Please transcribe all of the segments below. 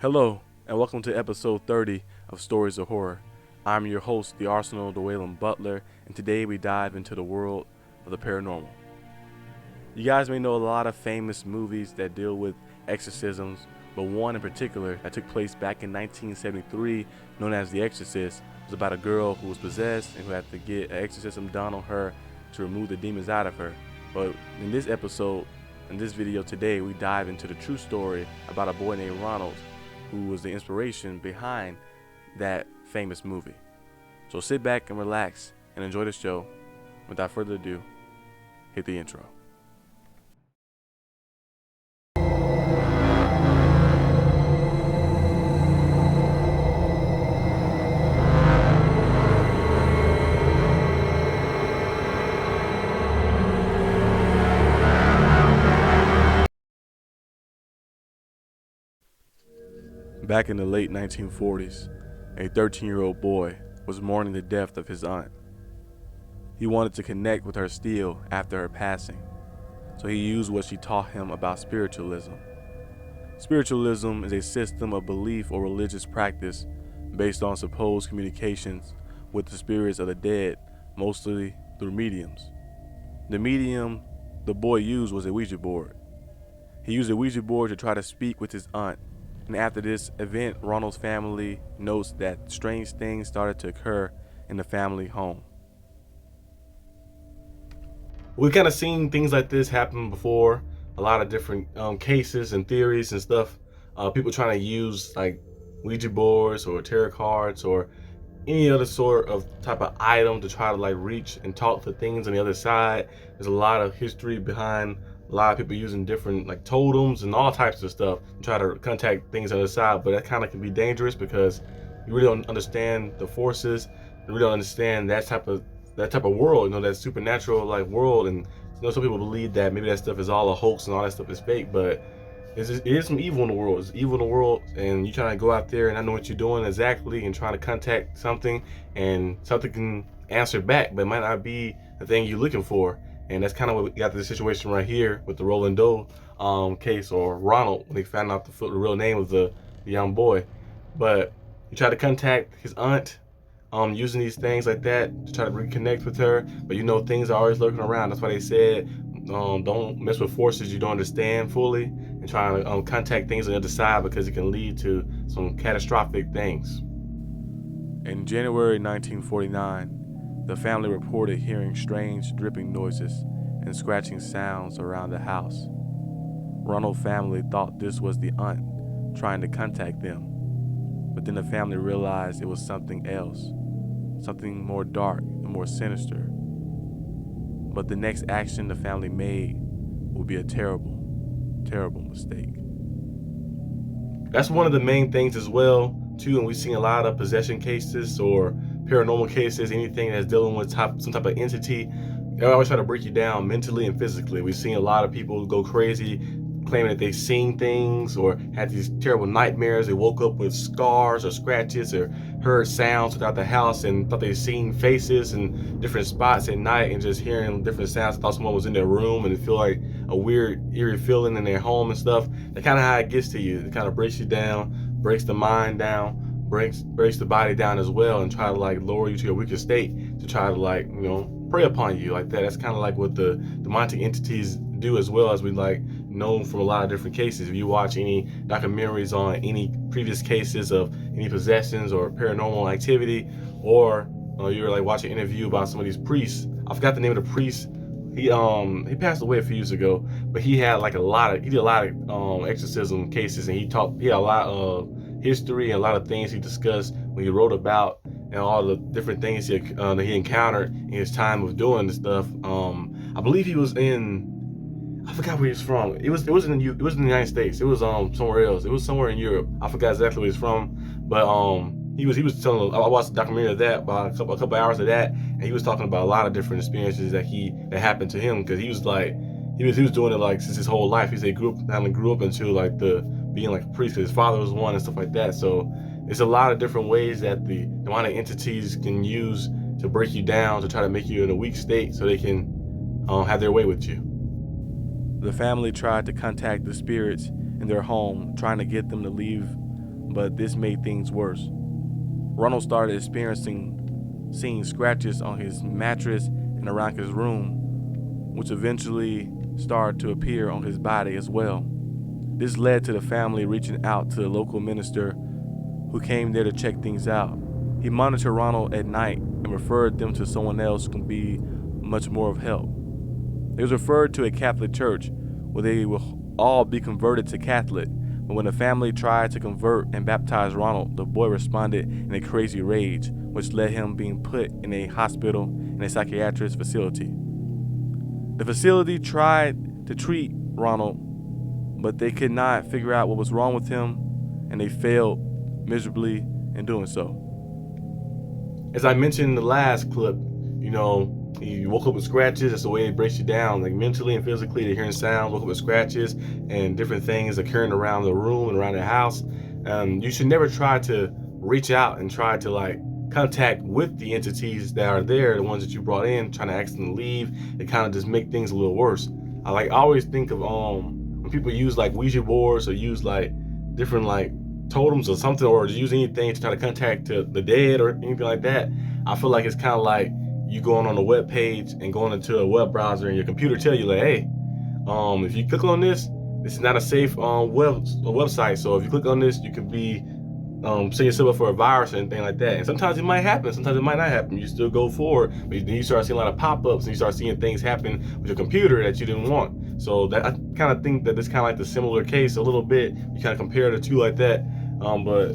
Hello, and welcome to episode 30 of Stories of Horror. I'm your host, the Arsenal Roland Butler, and today we dive into the world of the paranormal. You guys may know a lot of famous movies that deal with exorcisms, but one in particular that took place back in 1973, known as The Exorcist, was about a girl who was possessed and who had to get an exorcism done on her to remove the demons out of her. But in this episode, in this video today, we dive into the true story about a boy named Ronald, who was the inspiration behind that famous movie. So sit back and relax and enjoy the show. Without further ado, hit the intro. Back in the late 1940s, a 13-year-old boy was mourning the death of his aunt. He wanted to connect with her still after her passing, so he used what she taught him about spiritualism. Spiritualism is a system of belief or religious practice based on supposed communications with the spirits of the dead, mostly through mediums. The medium the boy used was a Ouija board. He used a Ouija board to try to speak with his aunt, and after this event, Ronald's family notes that strange things started to occur in the family home. We've kind of seen things like this happen before, a lot of different cases and theories and stuff. People trying to use like Ouija boards or tarot cards or any other sort of type of item to try to like reach and talk to things on the other side. There's a lot of history behind a lot of people using different like totems and all types of stuff to try to contact things on the other side, but that kind of can be dangerous because you really don't understand the forces, you really don't understand that type of world, that supernatural like world. And some people believe that maybe that stuff is all a hoax and all that stuff is fake, but it is some evil in the world. It's evil in the world, and you trying to go out there and not know what you're doing exactly and trying to contact something, and something can answer back, but it might not be the thing you're looking for. And that's kind of what we got the situation right here with the Roland case, or Ronald, when they found out the real name of the young boy. But he tried to contact his aunt, using these things like that to try to reconnect with her. But things are always lurking around. That's why they said, don't mess with forces you don't understand fully, and trying to contact things on the other side, because it can lead to some catastrophic things. In January 1949, the family reported hearing strange dripping noises and scratching sounds around the house. Ronald's family thought this was the aunt trying to contact them, but then the family realized it was something else, something more dark and more sinister. But the next action the family made would be a terrible, terrible mistake. That's one of the main things as well, too, and we've seen a lot of possession cases or paranormal cases, anything that's dealing with some type of entity. They always try to break you down mentally and physically. We've seen a lot of people go crazy claiming that they've seen things or had these terrible nightmares. They woke up with scars or scratches or heard sounds throughout the house and thought they'd seen faces in different spots at night, and just hearing different sounds, thought someone was in their room, and it feel like a weird, eerie feeling in their home and stuff. That's kind of how it gets to you. It kind of breaks you down, breaks the mind down, breaks the body down as well, and try to like lower you to your weaker state to try to like prey upon you like that. That's kind of like what the demonic entities do, as well, as we like know from a lot of different cases. If you watch any documentaries on any previous cases of any possessions or paranormal activity, or you're like watching an interview about some of these priests. I forgot the name of the priest. He passed away a few years ago, but he did a lot of exorcism cases, and he had a lot of history and a lot of things he discussed when he wrote about, and all the different things that he encountered in his time of doing this stuff. I believe he was in, I forgot where he's from. It wasn't in the United States. It was somewhere else. It was somewhere in Europe. I forgot exactly where he's from, but he was telling. I watched a documentary of that, about a couple hours of that, and he was talking about a lot of different experiences that happened to him, because he was doing it like since his whole life. He said grew up into like the being like a priest, because his father was one and stuff like that. So it's a lot of different ways that the demonic entities can use to break you down, to try to make you in a weak state so they can have their way with you. The family tried to contact the spirits in their home, trying to get them to leave but this made things worse. Ronald started seeing scratches on his mattress and around his room, which eventually started to appear on his body as well. This led to the family reaching out to the local minister who came there to check things out. He monitored Ronald at night and referred them to someone else who could be much more of help. They was referred to a Catholic church where they will all be converted to Catholic, but when the family tried to convert and baptize Ronald, the boy responded in a crazy rage, which led him being put in a hospital in a psychiatrist facility. The facility tried to treat Ronald, but they could not figure out what was wrong with him, and they failed miserably in doing so. As I mentioned in the last clip, he woke up with scratches. That's the way it breaks you down, like mentally and physically. They're hearing sounds, woke up with scratches and different things occurring around the room and around the house. You should never try to reach out and try to contact with the entities that are there, the ones that you brought in, trying to ask them to leave. It kind of just make things a little worse. I always think of when people use Ouija boards or use different totems or something, or use anything to try to contact the dead or anything like that. I feel like it's kind of like you going on a web page and going into a web browser and your computer tell you hey, if you click on this is not a safe website. So if you click on this, you could be setting yourself up for a virus or anything like that. And sometimes it might happen, sometimes it might not happen. You still go forward, but then you start seeing a lot of pop-ups and you start seeing things happen with your computer that you didn't want. So that I kind of think that it's kind of like the similar case a little bit. You kind of compare the two like that. But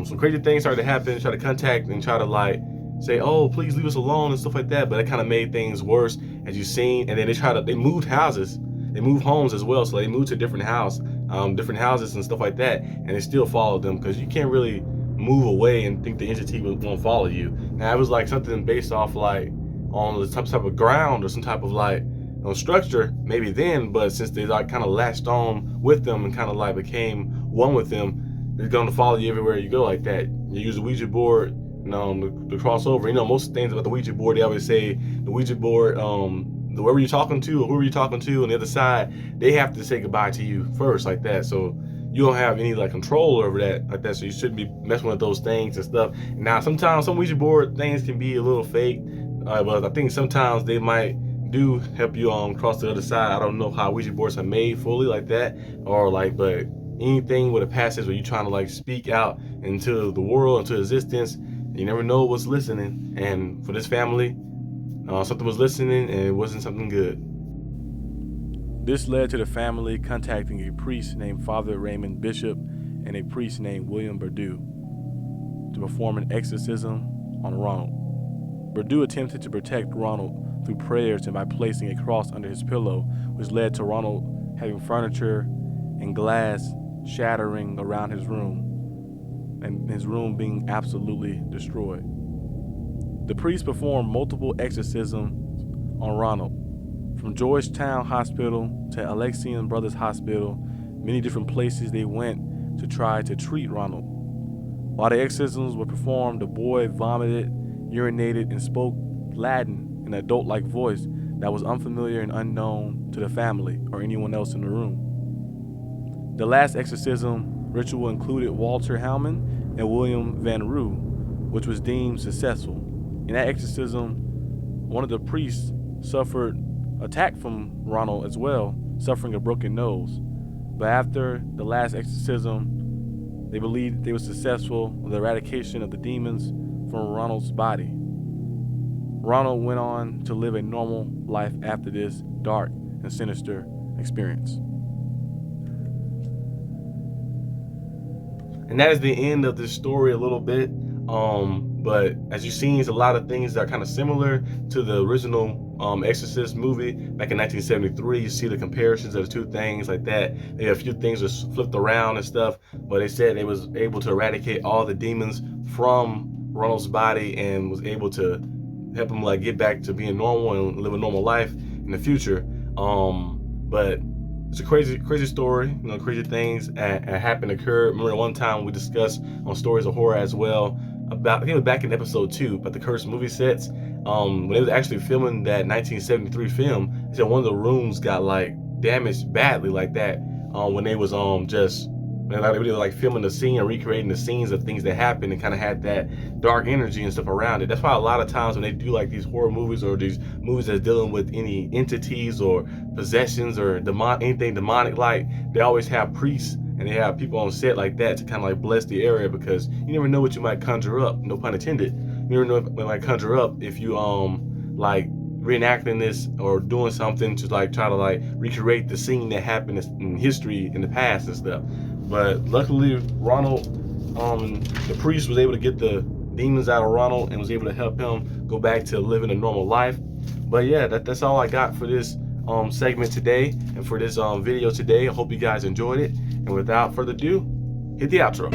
some crazy things started to happen. Try to contact and try to say, oh, please leave us alone and stuff like that. But it kind of made things worse, as you've seen. And then they moved houses, they moved homes as well. So they moved to a different houses and stuff like that. And they still followed them, because you can't really move away and think the entity won't follow you. Now it was something based off on some type of ground or some type of structure maybe then, but since they kind of latched on with them and kind of became one with them, they're going to follow you everywhere you go like that. You use a Ouija board to cross over. Most things about the Ouija board, they always say the Ouija board, whoever you're talking to or whoever you're talking to on the other side, they have to say goodbye to you first like that. So you don't have any control over that like that. So you shouldn't be messing with those things and stuff. Now sometimes some Ouija board things can be a little fake, but I think sometimes they might do help you cross the other side. I don't know how Ouija boards are made fully like that, or but anything with a passage where you're trying to speak out into the world, into existence, you never know what's listening. And for this family, something was listening, and it wasn't something good. This led to the family contacting a priest named Father Raymond Bishop and a priest named William Perdue to perform an exorcism on Ronald. Perdue attempted to protect Ronald through prayers and by placing a cross under his pillow, which led to Ronald having furniture and glass shattering around his room, and his room being absolutely destroyed. The priest performed multiple exorcisms on Ronald, from Georgetown Hospital to Alexian Brothers Hospital. Many different places they went to try to treat Ronald. While the exorcisms were performed, the boy vomited, urinated, and spoke Latin in an adult-like voice that was unfamiliar and unknown to the family or anyone else in the room. The last exorcism ritual included Walter Hellman and William Van Roo, which was deemed successful. In that exorcism, one of the priests suffered attack from Ronald as well, suffering a broken nose. But after the last exorcism, they believed they were successful with the eradication of the demons from Ronald's body. Ronald went on to live a normal life after this dark and sinister experience. And that is the end of this story a little bit. But as you've seen, it's a lot of things that are kind of similar to the original Exorcist movie back in 1973. You see the comparisons of the two things like that. They have a few things just flipped around and stuff, but they said they was able to eradicate all the demons from Ronald's body and was able to help him get back to being normal and live a normal life in the future. But it's a crazy story. Crazy things occurred. Remember one time we discussed on Stories of Horror as well about, I think it was back in episode 2, about the cursed movie sets. When they was actually filming that 1973 film, they said one of the rooms got damaged badly like that when they was just And like, they really like filming the scene and recreating the scenes of things that happened, and kind of had that dark energy and stuff around it. That's why a lot of times when they do like these horror movies or these movies that's dealing with any entities or possessions or anything demonic, like, they always have priests and they have people on set like that to kind of like bless the area, because you never know what you might conjure up, no pun intended. You never know what might conjure up if you like reenacting this or doing something to like try to like recreate the scene that happened in history in the past and stuff. But luckily Ronald, the priest, was able to get the demons out of Ronald and was able to help him go back to living a normal life. But yeah, that's all I got for this segment today and for this video today. I hope you guys enjoyed it, and without further ado, hit the outro.